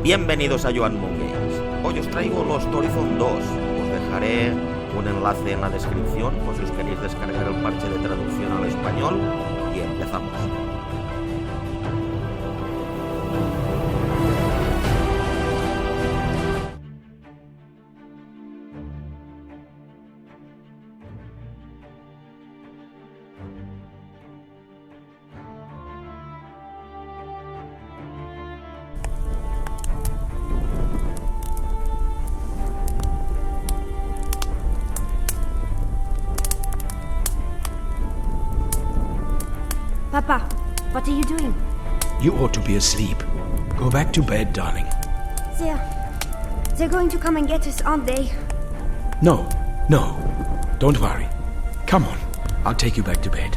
Bienvenidos a Joan Mon Games. Hoy os traigo los Horizon 2. Os dejaré un enlace en la descripción por si os queréis descargar el parche de traducción al español. Y empezamos. Papa, what are you doing? You ought to be asleep. Go back to bed, darling. They're going to come and get us, aren't they? No. Don't worry. Come on, I'll take you back to bed.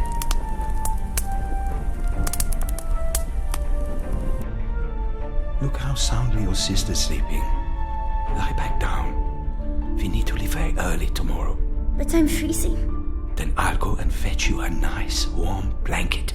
Look how soundly your sister's sleeping. Lie back down. We need to leave very early tomorrow. But I'm freezing. Then I'll go and fetch you a nice warm blanket.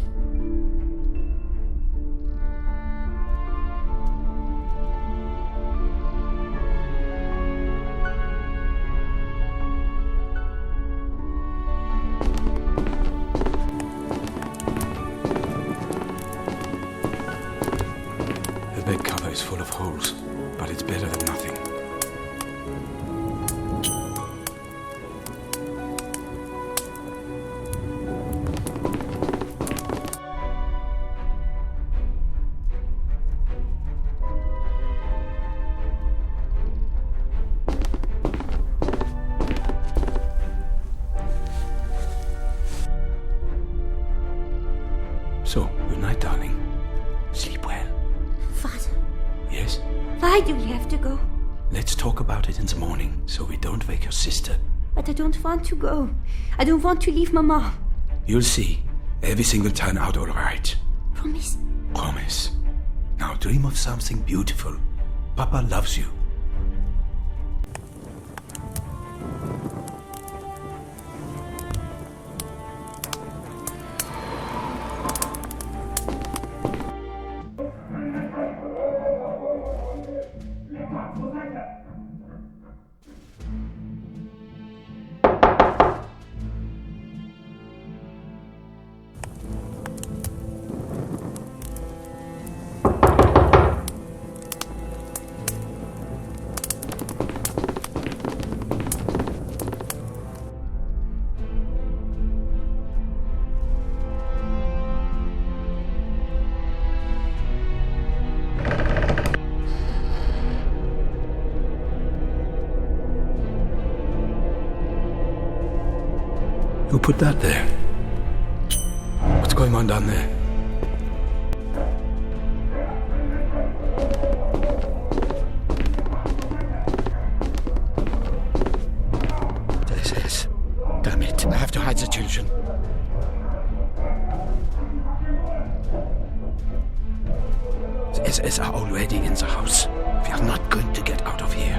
The bed cover is full of holes, but it's better than nothing. So, good night, darling. Sleep well. Father, Yes? why do we have to go? Let's talk about it in the morning, so we don't wake your sister. But I don't want to go. I don't want to leave Mama. You'll see. Everything will turn out all right. Promise? Promise. Now dream of something beautiful. Papa loves you. Who put that there? What's going on down there? This. Damn it. I have to hide the children. The SS are already in the house. We are not going to get out of here.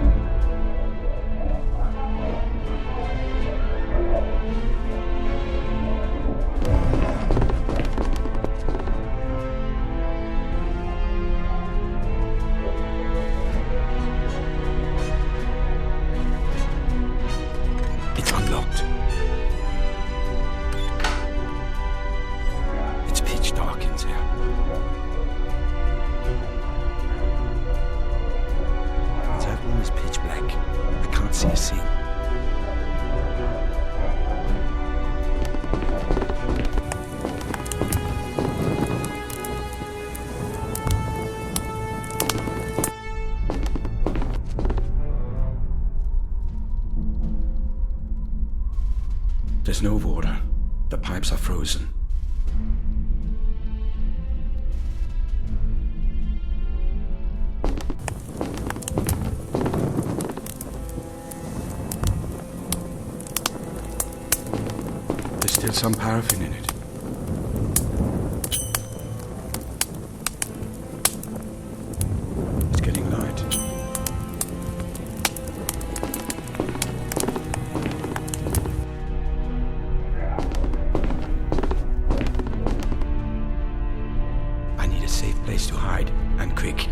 It's unlocked. It's pitch dark in there. That room is pitch black. I can't see a thing. There's no water. The pipes are frozen. There's still some paraffin in it. It's getting light. place to hide, and quick.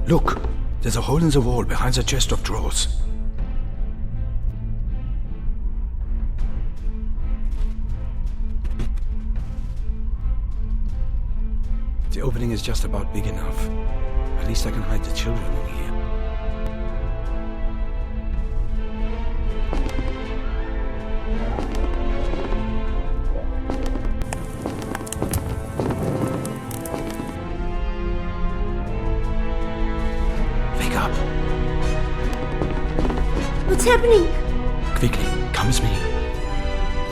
Look, there's a hole in the wall behind the chest of drawers. The opening is just about big enough. At least I can hide the children in here. Wake up! What's happening? Quickly, come with me.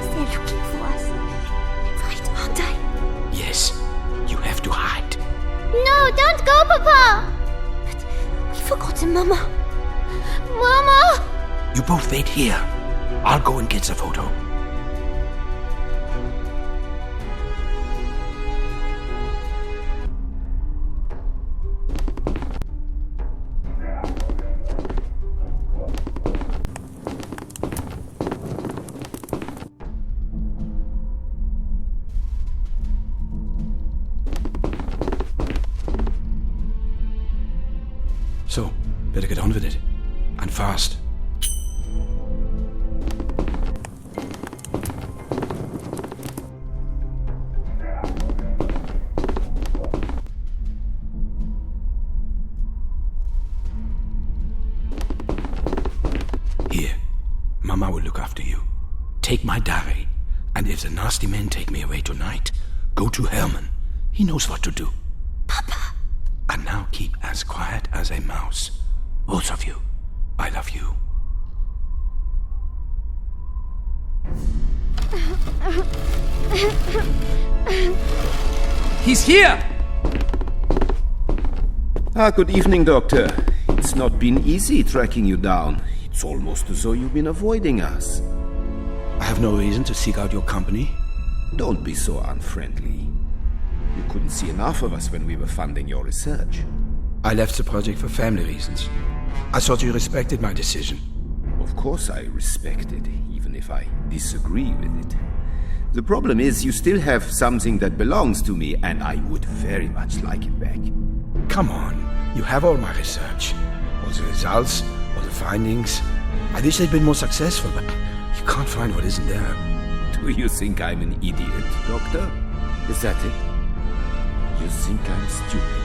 They're looking for us. Right, aren't they? Yes, you have to hide. No, don't go, Papa! But we forgotten Mama. Mama! You both wait here. I'll go and get the photo. So, better get on with it. And fast. Here, Mama will look after you. Take my diary, and if the nasty men take me away tonight, go to Herman. He knows what to do. Papa. And now keep as quiet as a mouse. Both of you. I love you. He's here! Good evening, Doctor. It's not been easy tracking you down. It's almost as though you've been avoiding us. I have no reason to seek out your company. Don't be so unfriendly. You couldn't see enough of us when we were funding your research. I left the project for family reasons. I thought you respected my decision. Of course I respect it, even if I disagree with it. The problem is you still have something that belongs to me, and I would very much like it back. Come on, you have all my research. All the results, all the findings. I wish they'd been more successful, but you can't find what isn't there. Do you think I'm an idiot, Doctor? Is that it? You think I'm stupid?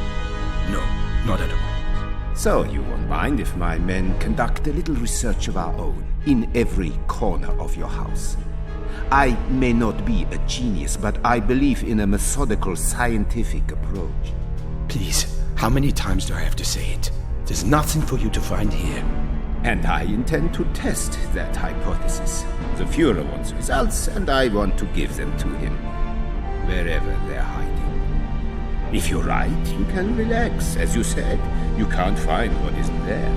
No, not at all. So you won't mind if my men conduct a little research of our own in every corner of your house. I may not be a genius, but I believe in a methodical scientific approach. Please, how many times do I have to say it? There's nothing for you to find here. And I intend to test that hypothesis. The Führer wants results, and I want to give them to him, wherever they're hiding. If you're right, you can relax. As you said, you can't find what isn't there.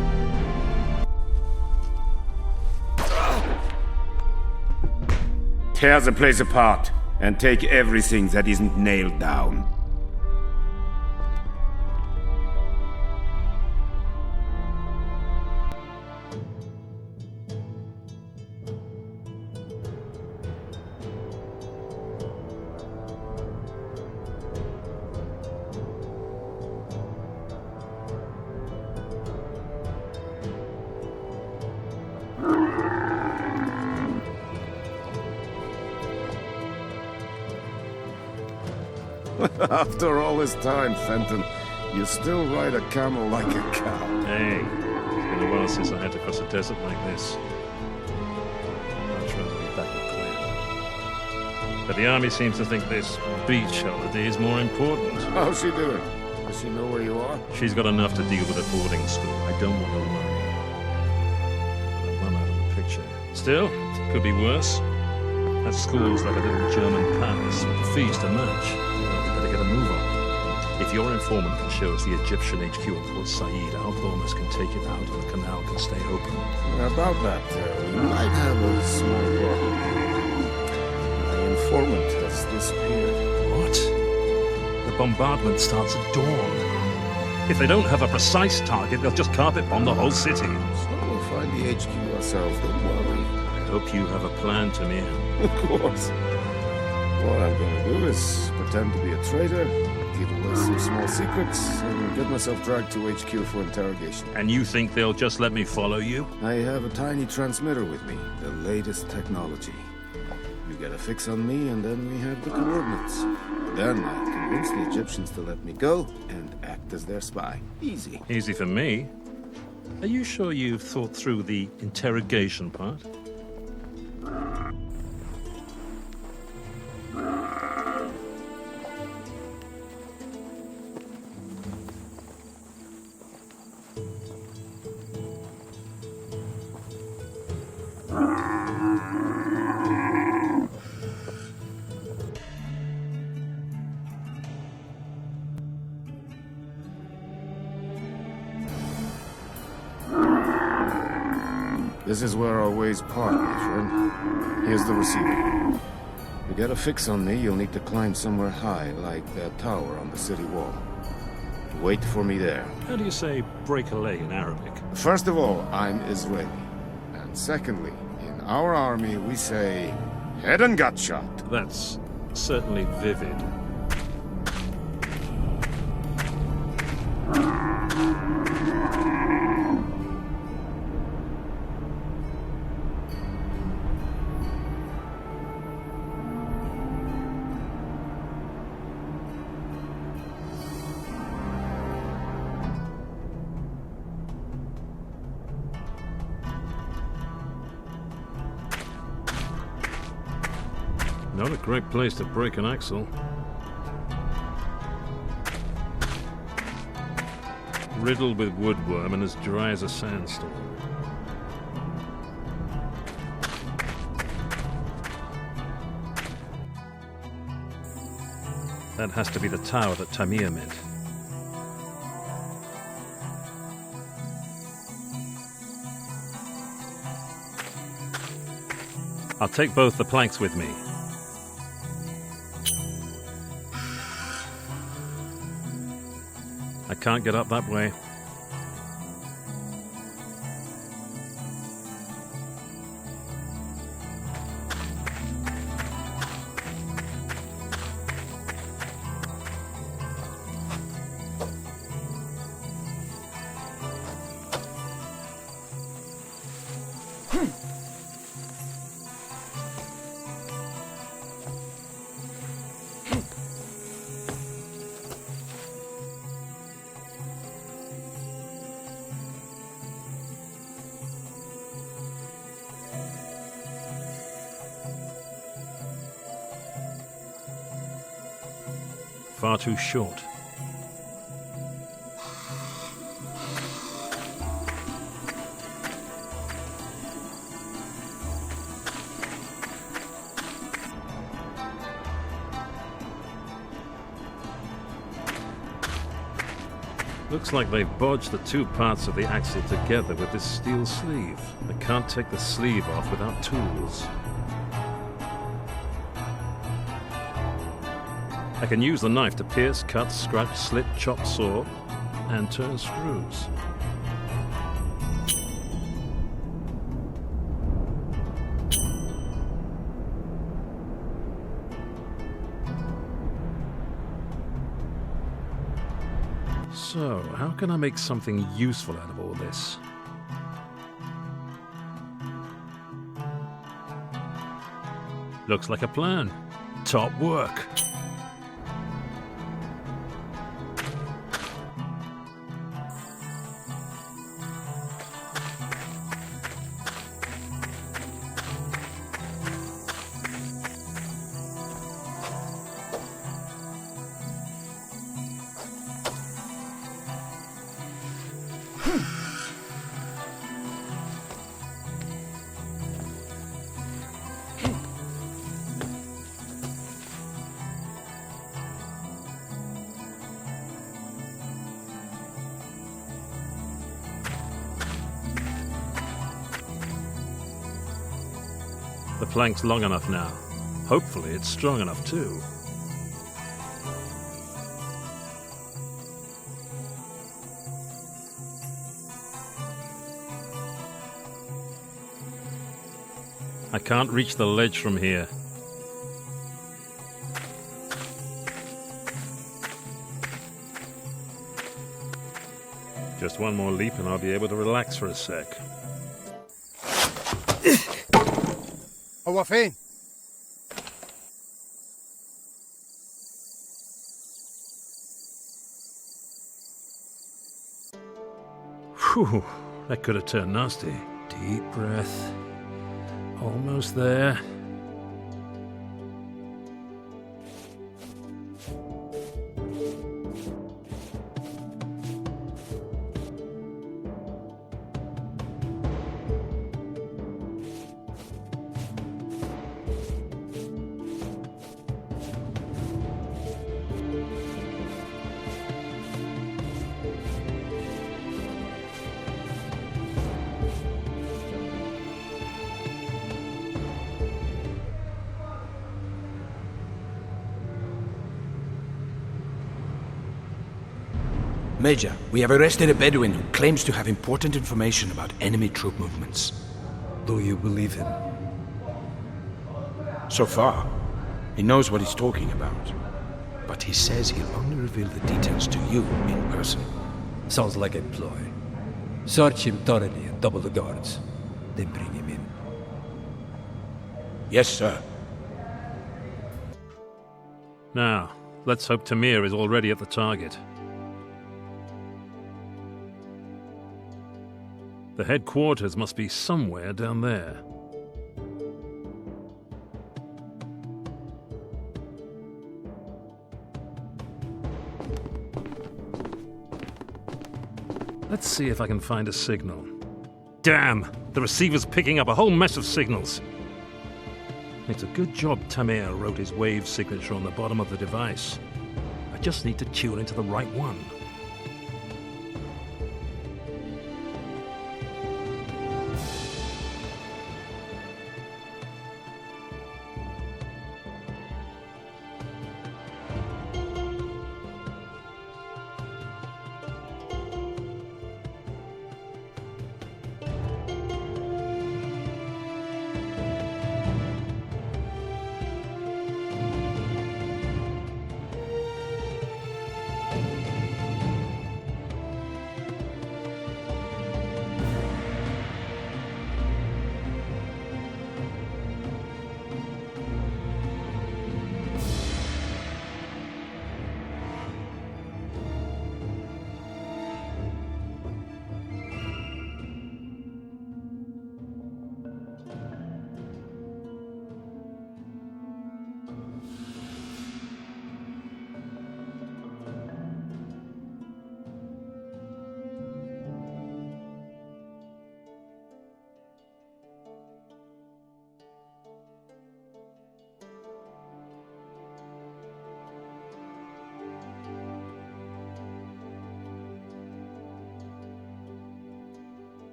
Tear the place apart and take everything that isn't nailed down. After all this time, Fenton, you still ride a camel like a cow. Hey, it's been a while since I had to cross a desert like this. I'd rather be back with Claire. But the army seems to think this beach holiday is more important. How's she doing? Does she know where you are? She's got enough to deal with at boarding school. I don't want to worry. But I'm out of the picture. Still, it could be worse. That school's like a little German palace with a feast to match. Better get a move on. If your informant can show us the Egyptian HQ at Port Said, our bombers can take it out and the canal can stay open. About that, we might have a small problem. My informant has disappeared. What? The bombardment starts at dawn. If they don't have a precise target, they'll just carpet bomb the whole city. So we'll find the HQ ourselves, don't worry. I hope you have a plan, Tamir. Of course. What I'm gonna do is pretend to be a traitor, give away some small secrets, and get myself dragged to HQ for interrogation. And you think they'll just let me follow you? I have a tiny transmitter with me, the latest technology. You get a fix on me, and then we have the coordinates. Then I convince the Egyptians to let me go and act as their spy. Easy. Easy for me. Are you sure you've thought through the interrogation part? This is where our ways part, my friend. Here's the receiver. To get a fix on me, you'll need to climb somewhere high, like that tower on the city wall. Wait for me there. How do you say break a leg in Arabic? First of all, I'm Israeli. And secondly, in our army, we say, head and gut shot. That's certainly vivid. Not a great place to break an axle. Riddled with woodworm and as dry as a sandstorm. That has to be the tower that Tamir meant. I'll take both the planks with me. I can't get up that way. Far too short. Looks like they've bodged the two parts of the axle together with this steel sleeve. I can't take the sleeve off without tools. I can use the knife to pierce, cut, scratch, slit, chop, saw, and turn screws. So, how can I make something useful out of all this? Looks like a plan. Top work. The plank's long enough now. Hopefully it's strong enough too. I can't reach the ledge from here. Just one more leap and I'll be able to relax for a sec. هو فين؟ Whew, that could have turned nasty. Deep breath. Almost there. Major, we have arrested a Bedouin who claims to have important information about enemy troop movements. Do you believe him? So far, he knows what he's talking about. But he says he'll only reveal the details to you in person. Sounds like a ploy. Search him thoroughly and double the guards. Then bring him in. Yes, sir. Now, let's hope Tamir is already at the target. The headquarters must be somewhere down there. Let's see if I can find a signal. Damn! The receiver's picking up a whole mess of signals. It's a good job Tamir wrote his wave signature on the bottom of the device. I just need to tune into the right one.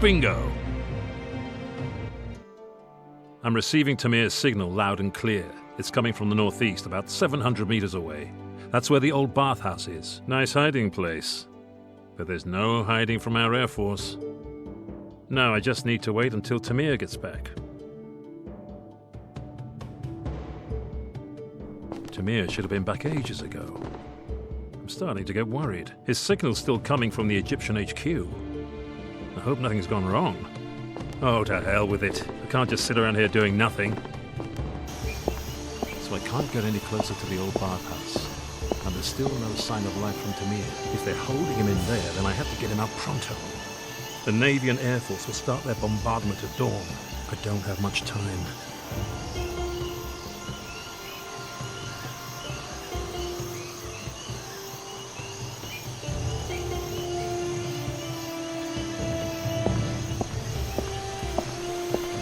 Bingo! I'm receiving Tamir's signal loud and clear. It's coming from the northeast, about 700 meters away. That's where the old bathhouse is. Nice hiding place. But there's no hiding from our Air Force. No, I just need to wait until Tamir gets back. Tamir should have been back ages ago. I'm starting to get worried. His signal's still coming from the Egyptian HQ. I hope nothing's gone wrong. Oh, to hell with it. I can't just sit around here doing nothing. So I can't get any closer to the old bathhouse. And there's still no sign of life from Tamir. If they're holding him in there, then I have to get him out pronto. The Navy and Air Force will start their bombardment at dawn. I don't have much time.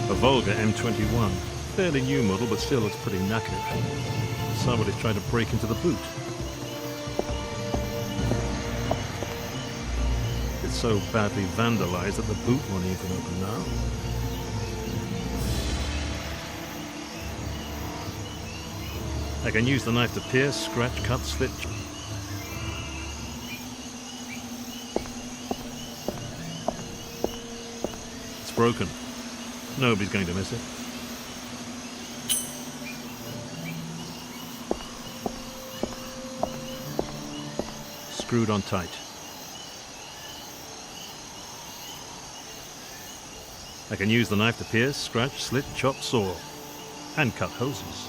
A Volga M21. Fairly new model, but still looks pretty knackered. Somebody's tried to break into the boot. It's so badly vandalized that the boot won't even open now. I can use the knife to pierce, scratch, cut, slit. It's broken. Nobody's going to miss it. Screwed on tight. I can use the knife to pierce, scratch, slit, chop, saw, and cut hoses.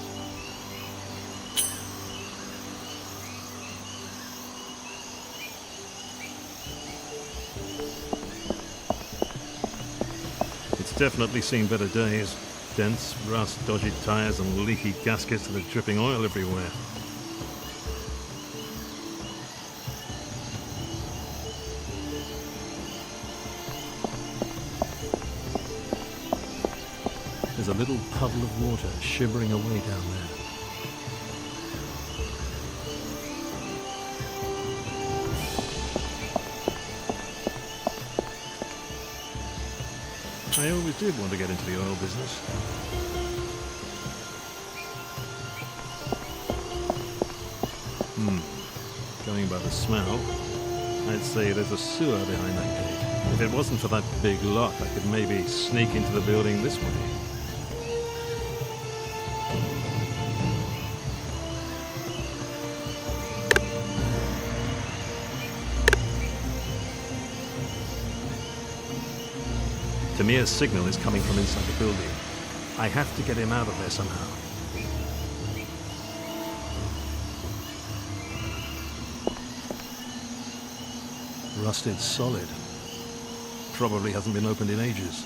It's definitely seen better days. Dents, rust, dodgy tires, and leaky gaskets that are dripping oil everywhere. There's a little puddle of water shimmering away down there. I always did want to get into the oil business. Going by the smell, I'd say there's a sewer behind that gate. If it wasn't for that big lock, I could maybe sneak into the building this way. Tamir's signal is coming from inside the building. I have to get him out of there somehow. Rusted solid. Probably hasn't been opened in ages.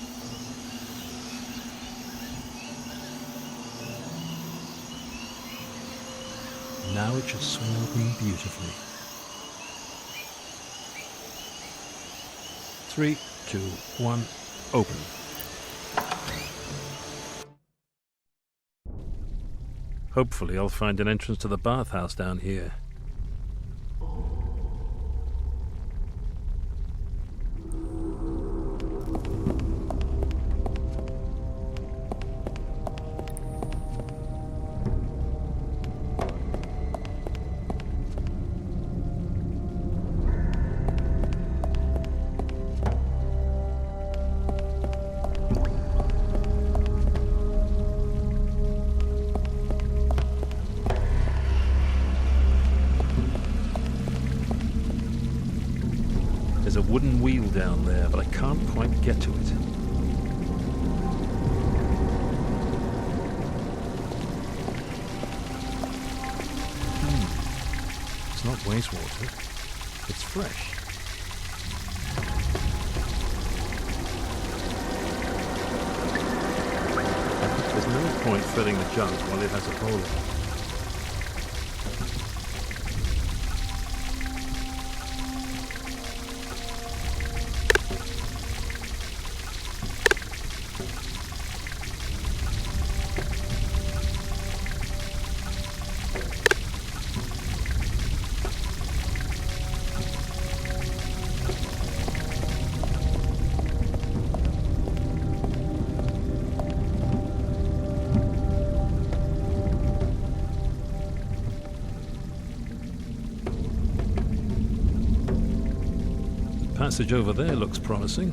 Now it should swing open beautifully. 3, 2, 1. Open. Hopefully I'll find an entrance to the bathhouse down here. There's a wooden wheel down there, but I can't quite get to it. It's not wastewater. It's fresh. There's no point filling the jug while it has a hole in it. Passage over there looks promising.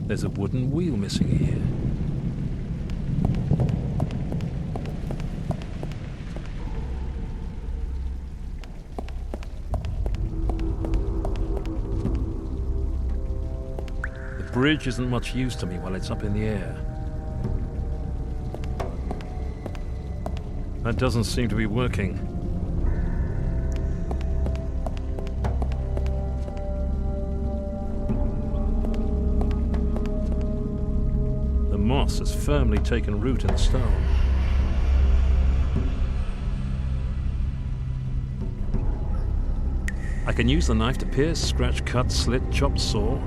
There's a wooden wheel missing here. bridge isn't much use to me while it's up in the air. That doesn't seem to be working. The moss has firmly taken root in the stone. I can use the knife to pierce, scratch, cut, slit, chop, saw,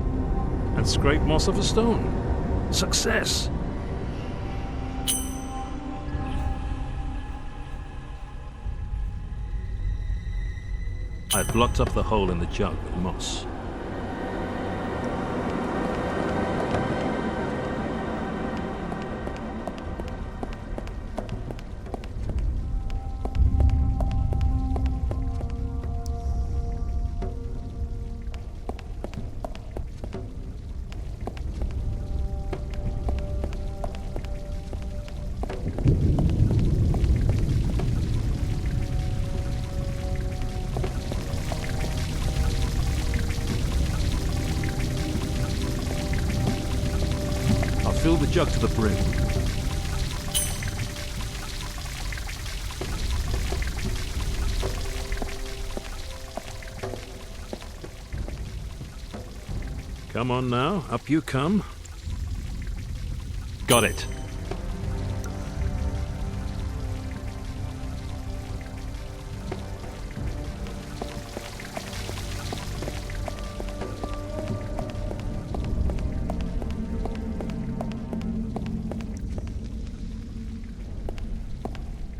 and scrape moss off a stone. Success! I've blocked up the hole in the jug with moss. Fill the jug to the brim. Come on now, up you come. Got it.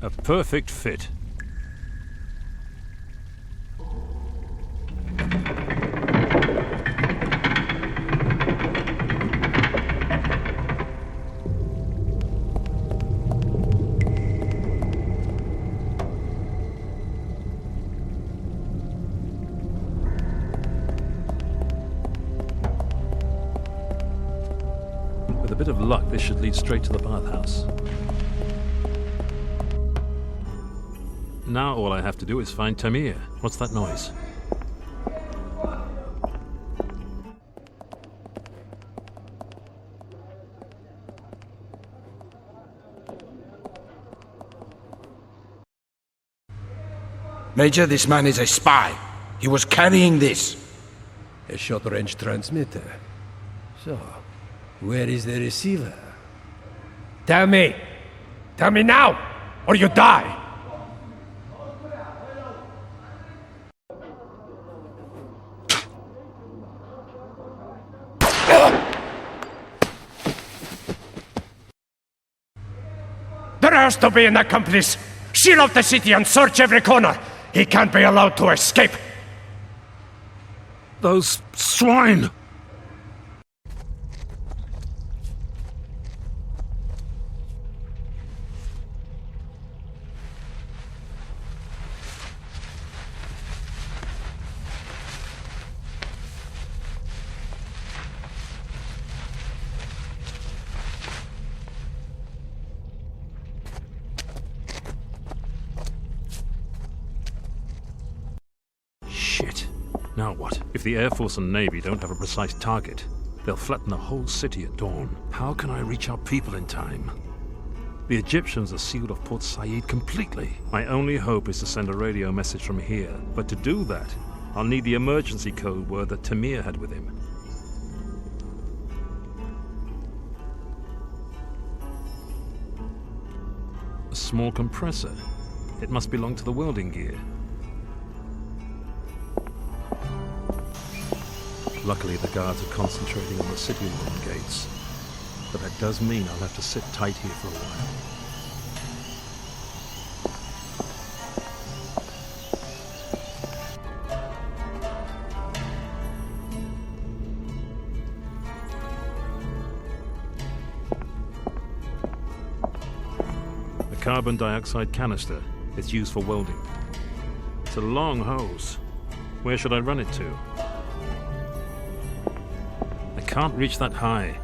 A perfect fit. With a bit of luck, this should lead straight to the bathhouse. Now all I have to do is find Tamir. What's that noise? Major, this man is a spy. He was carrying this. A short-range transmitter. So, where is the receiver? Tell me! Tell me now, or you die! There has to be an accomplice! Seal off the city and search every corner! He can't be allowed to escape! Those swine! Shit. Now what? If the Air Force and Navy don't have a precise target, they'll flatten the whole city at dawn. How can I reach our people in time? The Egyptians are sealed off Port Said completely. My only hope is to send a radio message from here, but to do that, I'll need the emergency code word that Tamir had with him. A small compressor. It must belong to the welding gear. Luckily, the guards are concentrating on the city wall gates. But that does mean I'll have to sit tight here for a while. A carbon dioxide canister. It's used for welding. It's a long hose. Where should I run it to? I can't reach that high.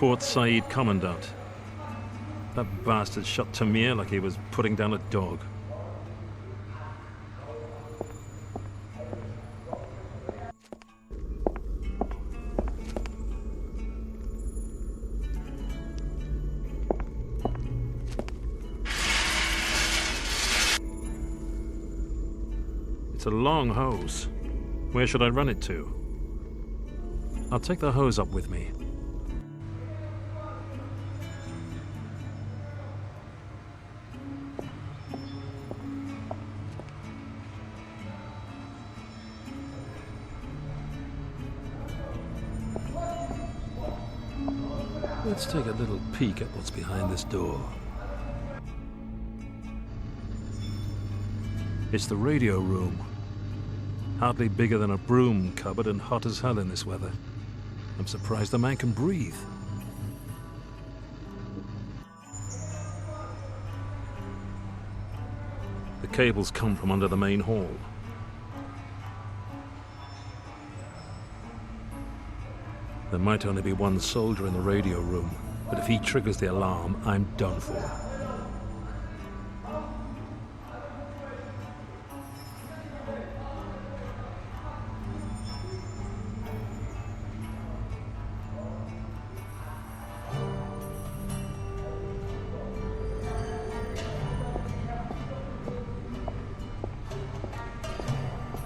Port Said Commandant. That bastard shot Tamir like he was putting down a dog. It's a long hose. Where should I run it to? I'll take the hose up with me. Let's take a little peek at what's behind this door. It's the radio room. Hardly bigger than a broom cupboard and hot as hell in this weather. I'm surprised the man can breathe. The cables come from under the main hall. There might only be one soldier in the radio room, but if he triggers the alarm, I'm done for.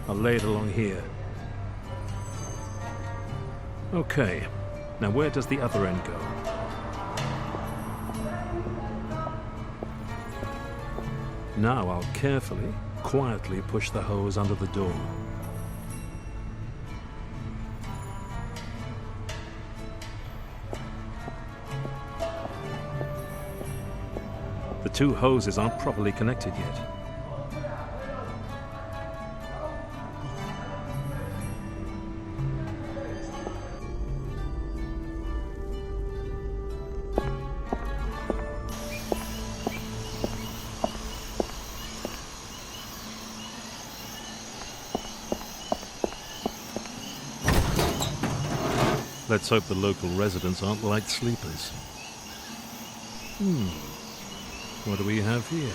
I'll lay it along here. Okay, now where does the other end go? Now I'll carefully, quietly push the hose under the door. The two hoses aren't properly connected yet. Let's hope the local residents aren't light sleepers. What do we have here?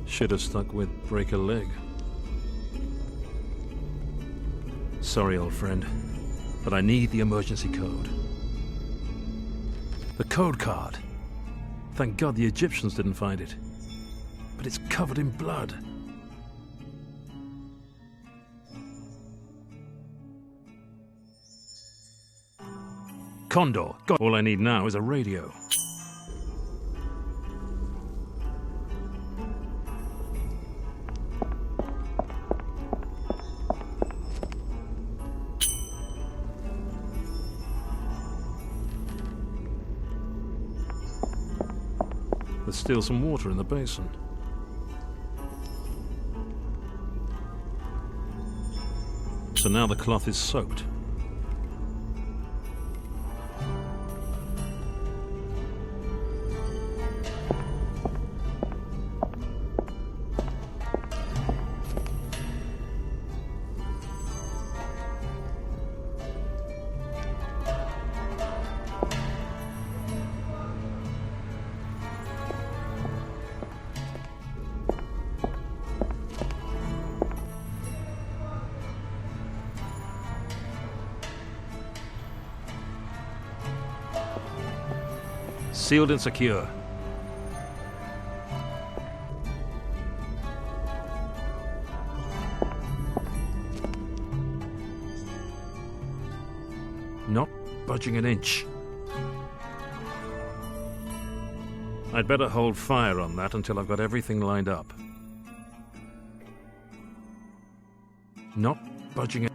Should have stuck with break a leg. Sorry, old friend, but I need the emergency code. The code card. Thank God the Egyptians didn't find it. But it's covered in blood. Condor. All I need now is a radio. There's still some water in the basin. So now the cloth is soaked. Sealed and secure. Not budging an inch. I'd better hold fire on that until I've got everything lined up. Not budging an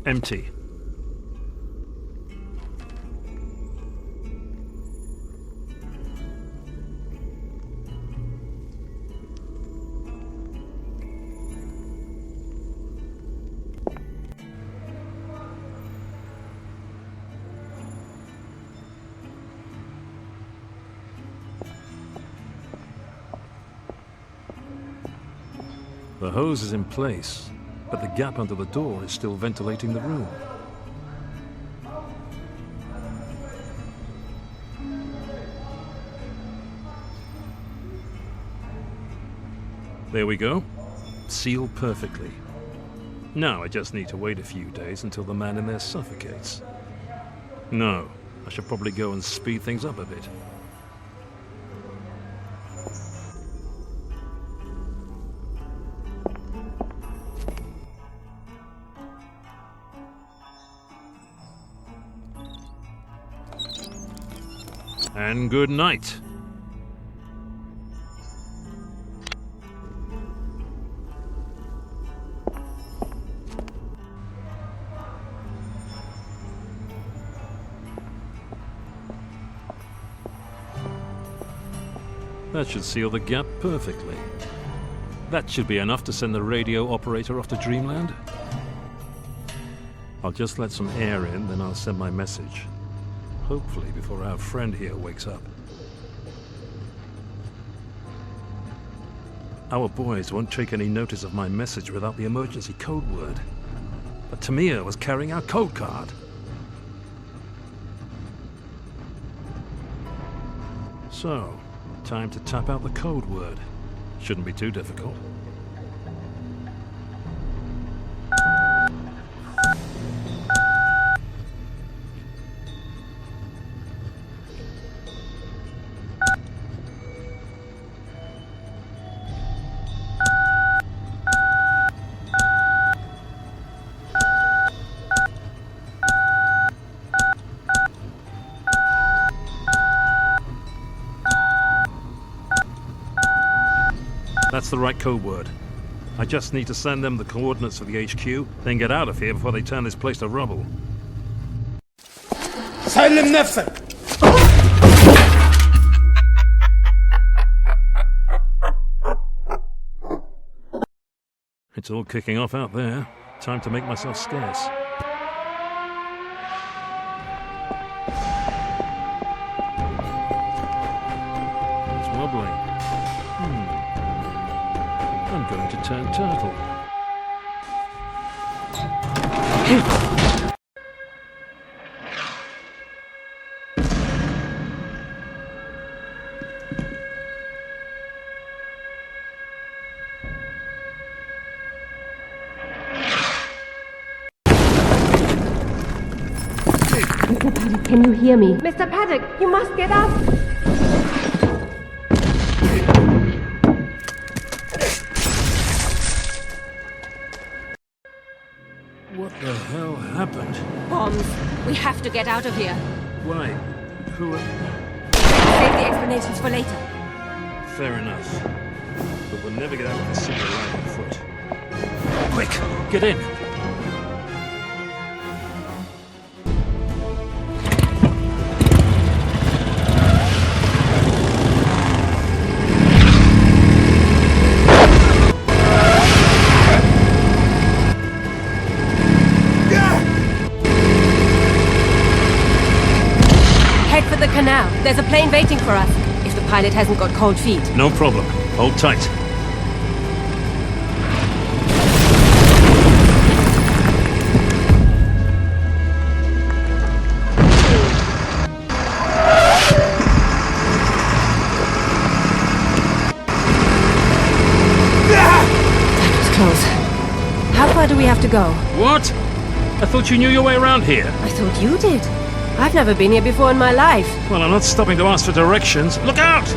Empty. The hose is in place, but the gap under the door is still ventilating the room. There we go. Sealed perfectly. Now I just need to wait a few days until the man in there suffocates. No, I should probably go and speed things up a bit. And good night. That should seal the gap perfectly. That should be enough to send the radio operator off to Dreamland. I'll just let some air in, then I'll send my message. Hopefully before our friend here wakes up. Our boys won't take any notice of my message without the emergency code word. But Tamir was carrying our code card. So, time to tap out the code word. Shouldn't be too difficult. That's the right code word. I just need to send them the coordinates of the HQ, then get out of here before they turn this place to rubble. سلم نفسك. It's all kicking off out there. Time to make myself scarce. It's wobbling. I'm going to turn turtle. Mr. Paddock, can you hear me? Mr. Paddock, you must get up! What the hell happened? Bombs. We have to get out of here. Why? Who are... Save the explanations for later. Fair enough. But we'll never get out of this city alive on foot. Quick, get in! Canal. There's a plane waiting for us, if the pilot hasn't got cold feet. No problem. Hold tight. That was close. How far do we have to go? What? I thought you knew your way around here. I thought you did. I've never been here before in my life. Well, I'm not stopping to ask for directions. Look out!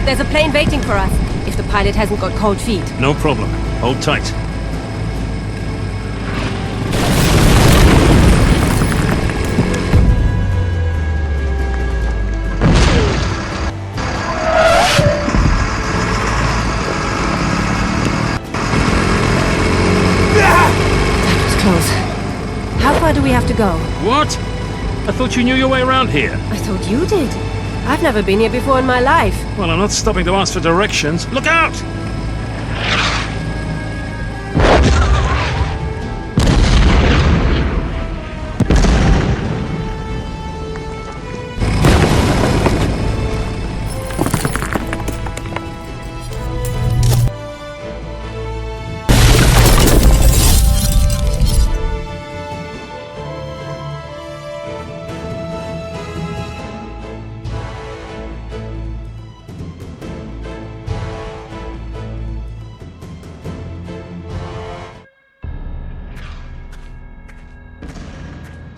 There's a plane waiting for us, if the pilot hasn't got cold feet. No problem. Hold tight. That was close. How far do we have to go? What? I thought you knew your way around here. I thought you did. I've never been here before in my life. Well, I'm not stopping to ask for directions. Look out!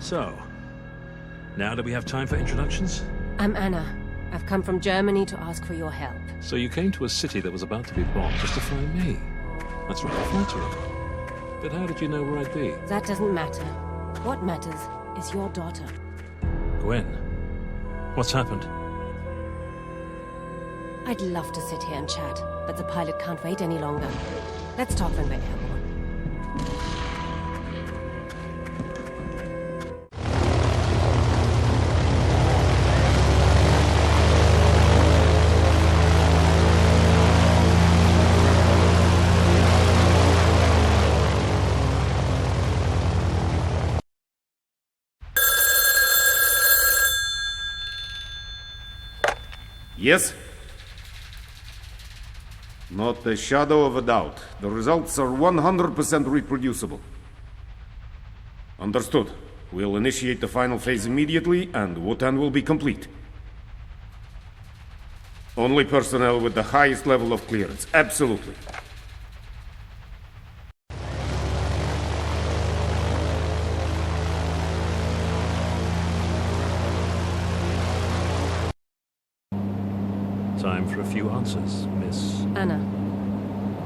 So, now do we have time for introductions? I'm Anna. I've come from Germany to ask for your help. So you came to a city that was about to be bombed just to find me. That's rather flattering. But how did you know where I'd be? That doesn't matter. What matters is your daughter. Gwen, what's happened? I'd love to sit here and chat, but the pilot can't wait any longer. Let's talk when we're airborne. Yes? Not a shadow of a doubt. The results are 100% reproducible. Understood. We'll initiate the final phase immediately, and Wotan will be complete. Only personnel with the highest level of clearance. Absolutely. Time for a few answers, Miss... Anna.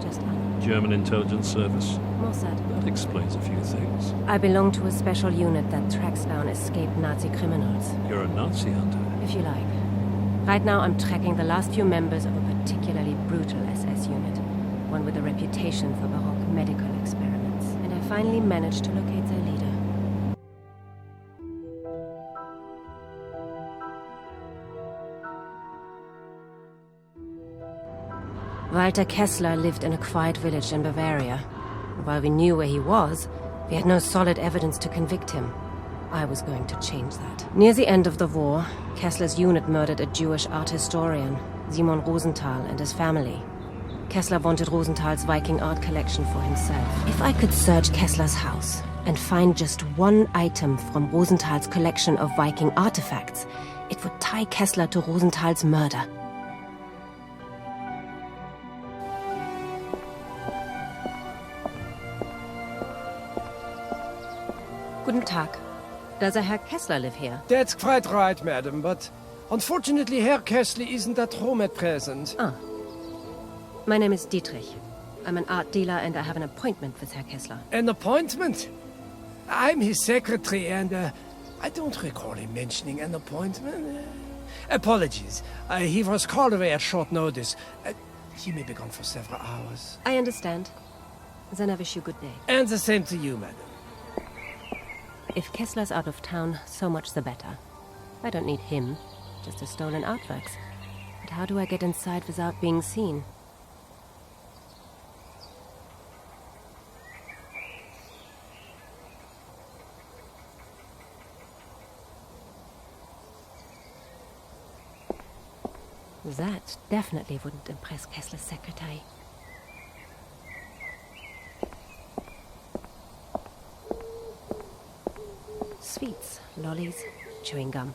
Just Anna. German intelligence service. Mossad. That explains a few things. I belong to a special unit that tracks down escaped Nazi criminals. You're a Nazi hunter. If you like. Right now I'm tracking the last few members of a particularly brutal SS unit. One with a reputation for baroque medical experiments. And I finally managed to locate their leader. Walter Kessler lived in a quiet village in Bavaria. While we knew where he was, we had no solid evidence to convict him. I was going to change that. Near the end of the war, Kessler's unit murdered a Jewish art historian, Simon Rosenthal, and his family. Kessler wanted Rosenthal's Viking art collection for himself. If I could search Kessler's house and find just one item from Rosenthal's collection of Viking artifacts, it would tie Kessler to Rosenthal's murder. Guten Tag. Does a Herr Kessler live here? That's quite right, madam, but unfortunately Herr Kessler isn't at home at present. Ah. My name is Dietrich. I'm an art dealer and I have an appointment with Herr Kessler. An appointment? I'm his secretary and I don't recall him mentioning an appointment. Apologies. He was called away at short notice. He may be gone for several hours. I understand. Then I wish you good day. And the same to you, madam. If Kessler's out of town, so much the better. I don't need him, just a stolen artworks. But how do I get inside without being seen? That definitely wouldn't impress Kessler's secretary. Sweets, lollies, chewing gum.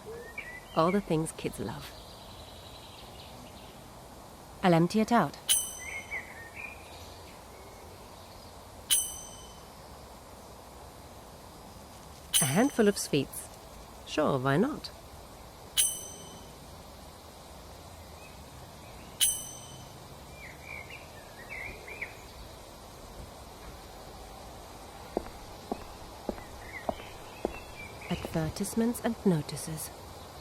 All the things kids love. I'll empty it out. A handful of sweets. Sure, why not? Advertisements and notices.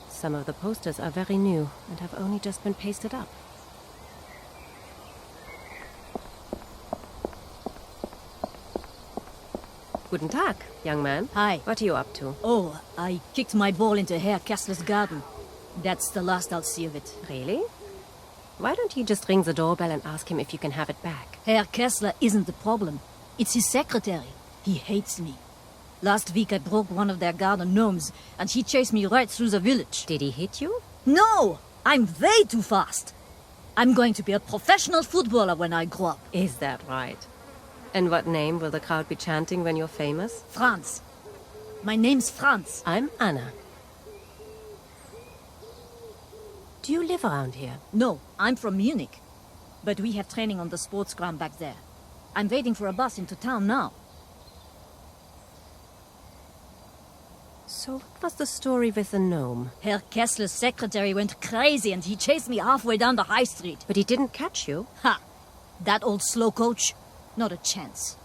Some of the posters are very new and have only just been pasted up. Guten Tag, young man. Hi. What are you up to? Oh, I kicked my ball into Herr Kessler's garden. That's the last I'll see of it. Really? Why don't you just ring the doorbell and ask him if you can have it back? Herr Kessler isn't the problem. It's his secretary. He hates me. Last week I broke one of their garden gnomes, and he chased me right through the village. Did he hit you? No! I'm way too fast. I'm going to be a professional footballer when I grow up. Is that right? And what name will the crowd be chanting when you're famous? Franz. My name's Franz. I'm Anna. Do you live around here? No, I'm from Munich. But we have training on the sports ground back there. I'm waiting for a bus into town now. So what was the story with the gnome? Herr Kessler's secretary went crazy and he chased me halfway down the high street. But he didn't catch you? Ha! That old slow coach? Not a chance.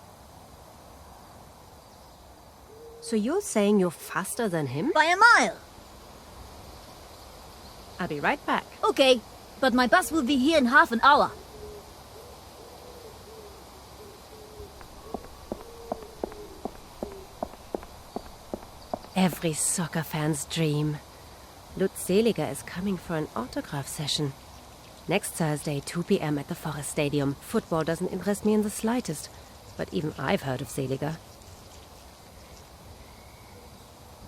So you're saying you're faster than him? By a mile! I'll be right back. Okay, but my bus will be here in half an hour. Every soccer fan's dream. Lutz Seliger is coming for an autograph session. Next Thursday, 2 p.m. at the Forest Stadium. Football doesn't interest me in the slightest, but even I've heard of Seliger.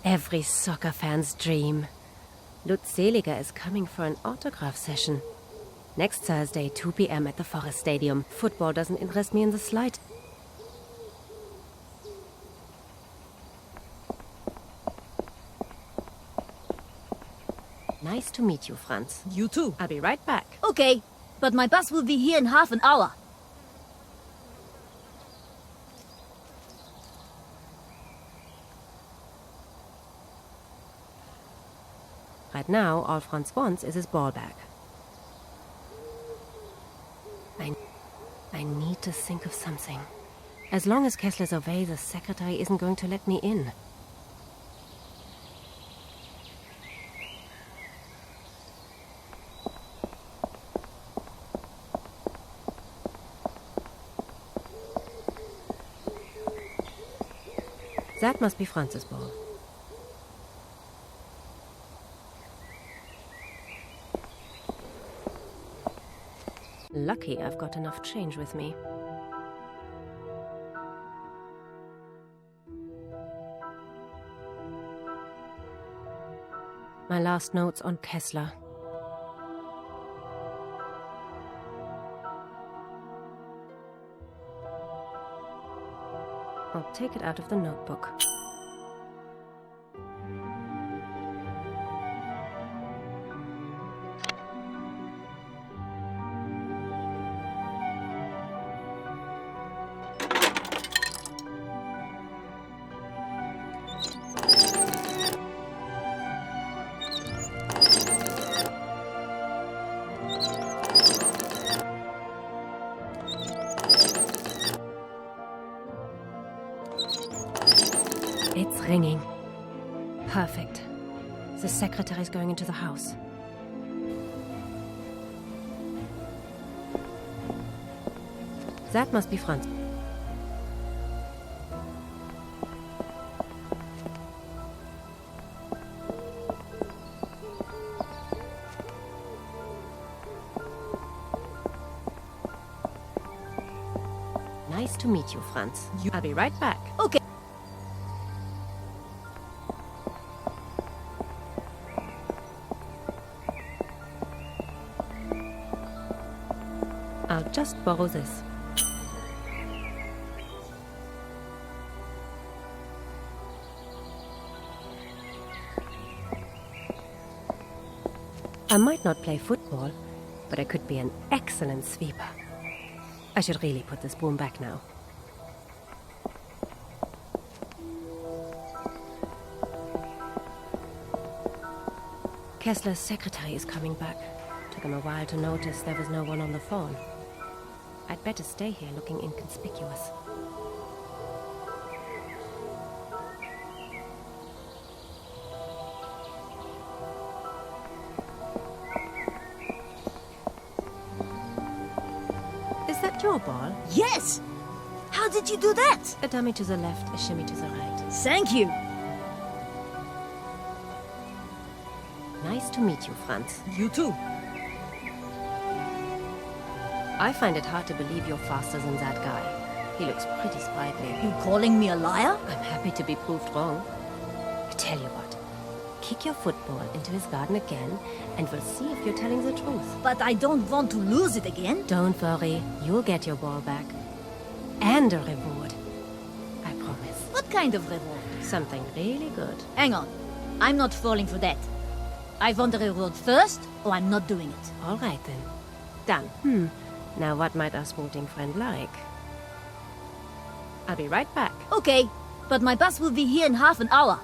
Every soccer fan's dream. Lutz Seliger is coming for an autograph session. Next Thursday, 2 p.m. at the Forest Stadium. Football doesn't interest me in the slightest. Nice to meet you, Franz. You too. I'll be right back. Okay, but my bus will be here in half an hour. Right now, all Franz wants is his ball back. I need to think of something. As long as Kessler's away, the secretary isn't going to let me in. That must be Franz's ball. Lucky I've got enough change with me. My last notes on Kessler. I'll take it out of the notebook. It's ringing. Perfect. The secretary's going into the house. That must be Franz. Nice to meet you, Franz. I'll be right back. Okay. I'll just borrow this. I might not play football, but I could be an excellent sweeper. I should really put this broom back now. Kessler's secretary is coming back. Took him a while to notice there was no one on the phone. I'd better stay here looking inconspicuous. that your ball? Yes! How did you do that? A dummy to the left, a shimmy to the right. Thank you. Nice to meet you, Franz. You too. I find it hard to believe you're faster than that guy. He looks pretty sprightly. You calling me a liar? I'm happy to be proved wrong. I tell you what, kick your football into his garden again, and we'll see if you're telling the truth. But I don't want to lose it again. Don't worry, you'll get your ball back. And a reward. I promise. What kind of reward? Something really good. Hang on. I'm not falling for that. I want the reward first, or I'm not doing it. All right, then. Done. Now what might our sporting friend like? I'll be right back. Okay, but my bus will be here in half an hour.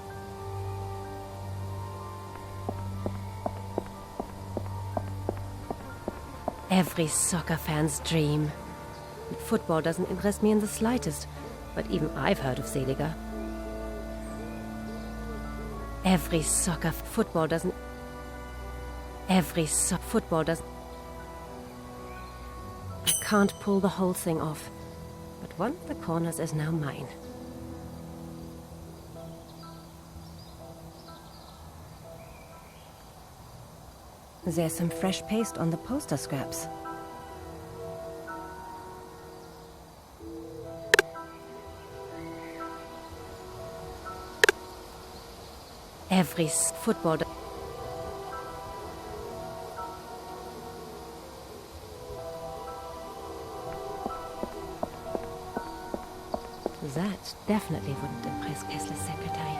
Every soccer fan's dream. Football doesn't interest me in the slightest, but even I've heard of Seliger. Football doesn't... I can't pull the whole thing off, but one of the corners is now mine. There's some fresh paste on the poster scraps. Football... That definitely wouldn't impress Kessler's secretary.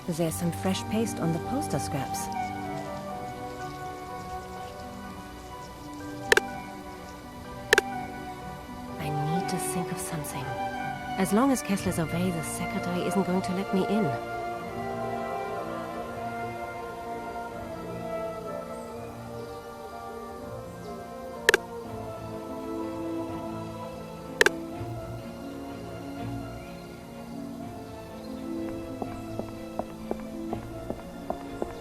There's some fresh paste on the poster scraps. I need to think of something. As long as Kessler's away, the secretary isn't going to let me in.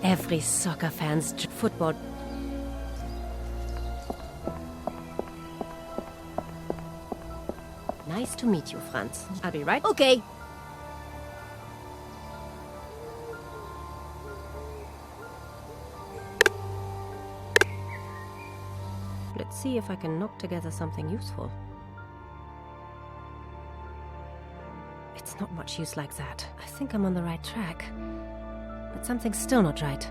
Every soccer fan's football... Nice to meet you, Franz. I'll be right... Okay. Let's see if I can knock together something useful. It's not much use like that. I think I'm on the right track. But something's still not right.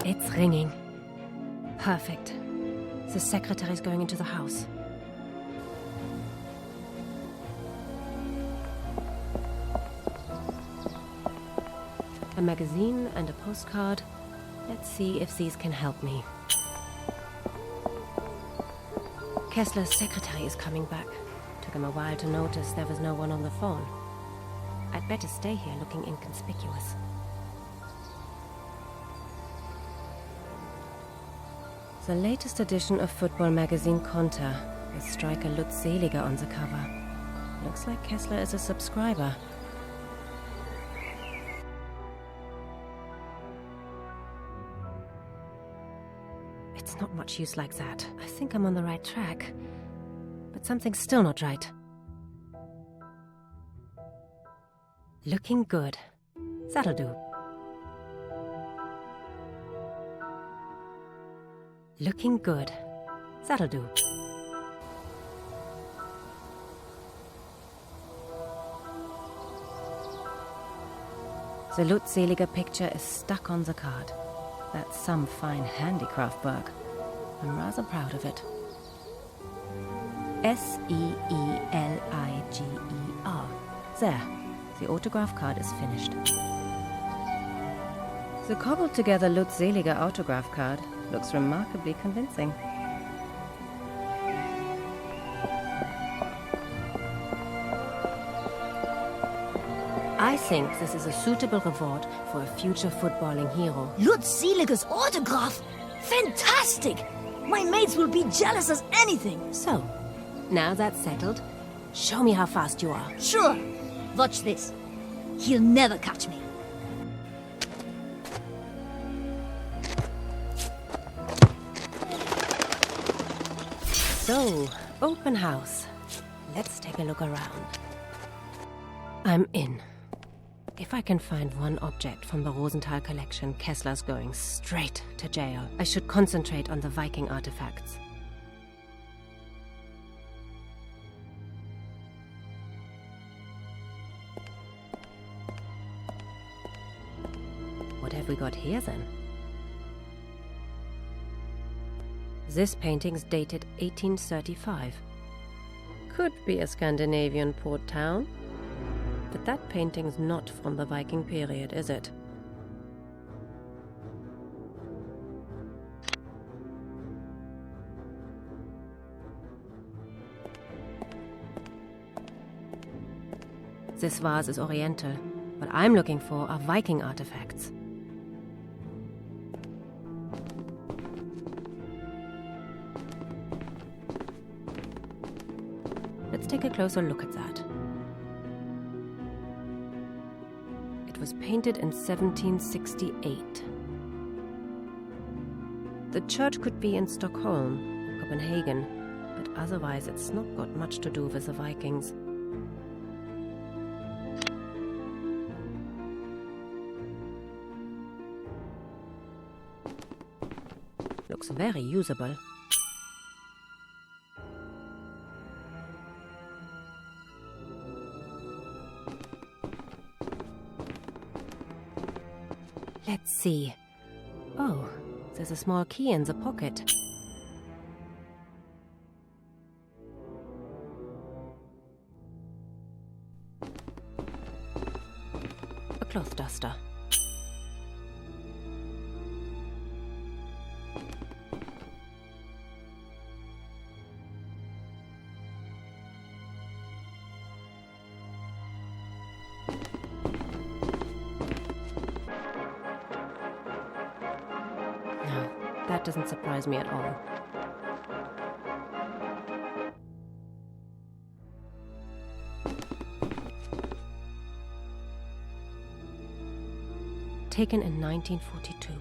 It's ringing. Perfect. The secretary's going into the house. A magazine and a postcard. Let's see if these can help me. Kessler's secretary is coming back. Took him a while to notice there was no one on the phone. I'd better stay here looking inconspicuous. The latest edition of football magazine Konter, with striker Lutz Seliger on the cover. Looks like Kessler is a subscriber. It's not much use like that. I think I'm on the right track. But something's still not right. Looking good. That'll do. Looking good. That'll do. The Lutselige picture is stuck on the card. That's some fine handicraft work. I'm rather proud of it. S-E-E-L-I-G-E-R. There. The autograph card is finished. The cobbled-together Lutselige autograph card looks remarkably convincing. I think this is a suitable reward for a future footballing hero. Lutzelige's autograph! Fantastic! My mates will be jealous as anything. So, now that's settled, show me how fast you are. Sure. Watch this. He'll never catch me. So, open house. Let's take a look around. I'm in. If I can find one object from the Rosenthal collection, Kessler's going straight to jail. I should concentrate on the Viking artifacts. What have we got here then? This painting's dated 1835. Could be a Scandinavian port town. But that painting's not from the Viking period, is it? This vase is Oriental. What I'm looking for are Viking artifacts. Let's take a closer look at that. It was painted in 1768. The church could be in Stockholm or Copenhagen, but otherwise it's not got much to do with the Vikings. Looks very usable. Let's see. Oh, there's a small key in the pocket. A cloth duster. That doesn't surprise me at all. Taken in 1942.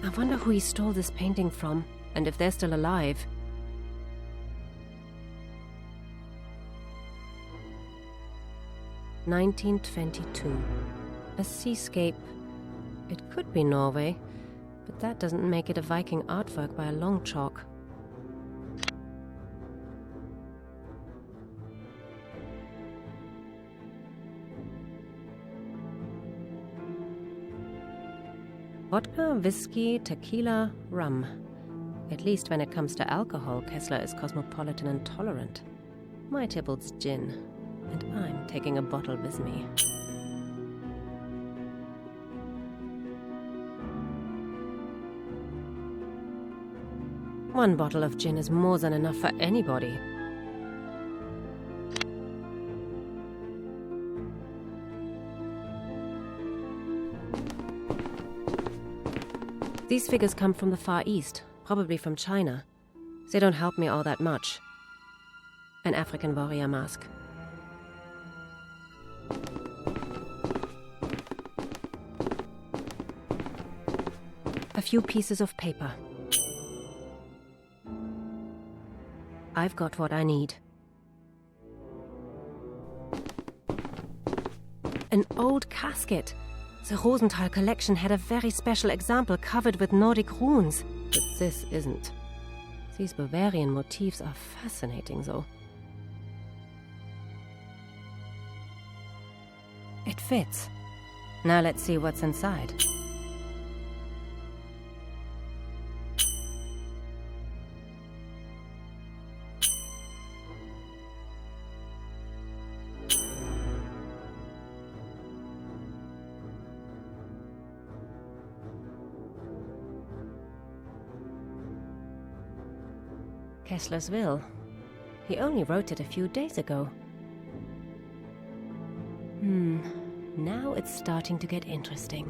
I wonder who he stole this painting from, and if they're still alive. (1922). A seascape. It could be Norway, but that doesn't make it a Viking artwork by a long chalk. Vodka, whiskey, tequila, rum. At least when it comes to alcohol, Kessler is cosmopolitan and tolerant. My Tybalt's gin. And I'm taking a bottle with me. One bottle of gin is more than enough for anybody. These figures come from the Far East, probably from China. They don't help me all that much. An African warrior mask. few pieces of paper. I've got what I need. An old casket. The Rosenthal collection had a very special example covered with Nordic runes, but this isn't. These Bavarian motifs are fascinating, though. It fits. Now let's see what's inside. Kessler's will. He only wrote it a few days ago. Now it's starting to get interesting.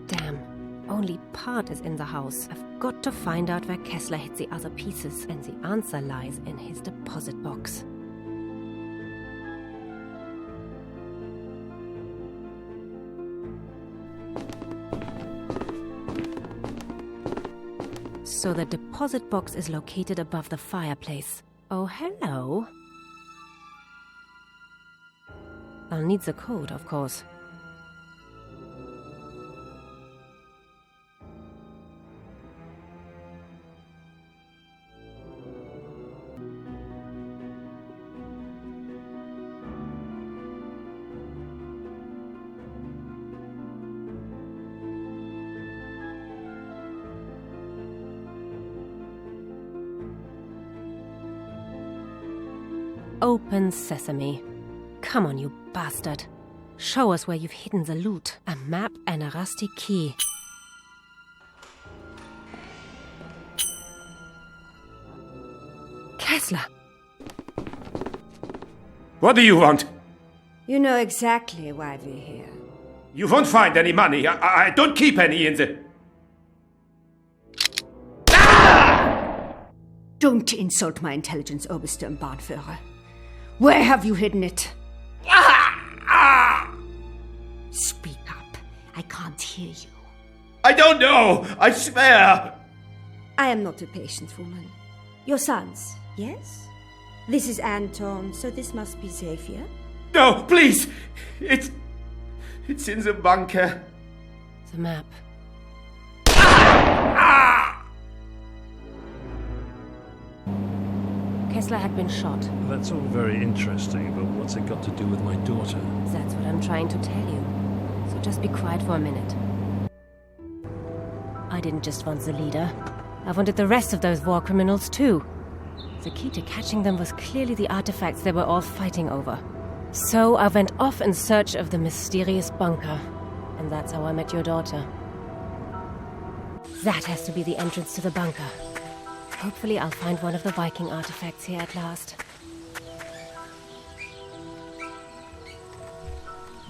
Damn, only part is in the house. I've got to find out where Kessler hid the other pieces, and the answer lies in his deposit box. So the deposit box is located above the fireplace. Oh, hello. I'll need the code, of course. Open sesame. Come on, you bastard. Show us where you've hidden the loot. A map and a rusty key. Kessler! What do you want? You know exactly why we're here. You won't find any money. I don't keep any in the... Don't insult my intelligence, Oberste and Bahnführer. Where have you hidden it? Speak up. I can't hear you. I don't know. I swear. I am not a patient woman. Your sons, yes? This is Anton, so this must be safe, yeah? No, please. It's in the bunker. The map. Kessler had been shot. That's all very interesting, but what's it got to do with my daughter? That's what I'm trying to tell you. So just be quiet for a minute. I didn't just want the leader. I wanted the rest of those war criminals too. The key to catching them was clearly the artifacts they were all fighting over. So I went off in search of the mysterious bunker. And that's how I met your daughter. That has to be the entrance to the bunker. Hopefully I'll find one of the Viking artifacts here at last.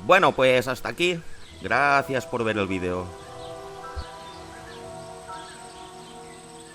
Bueno, pues hasta aquí. Gracias por ver el vídeo.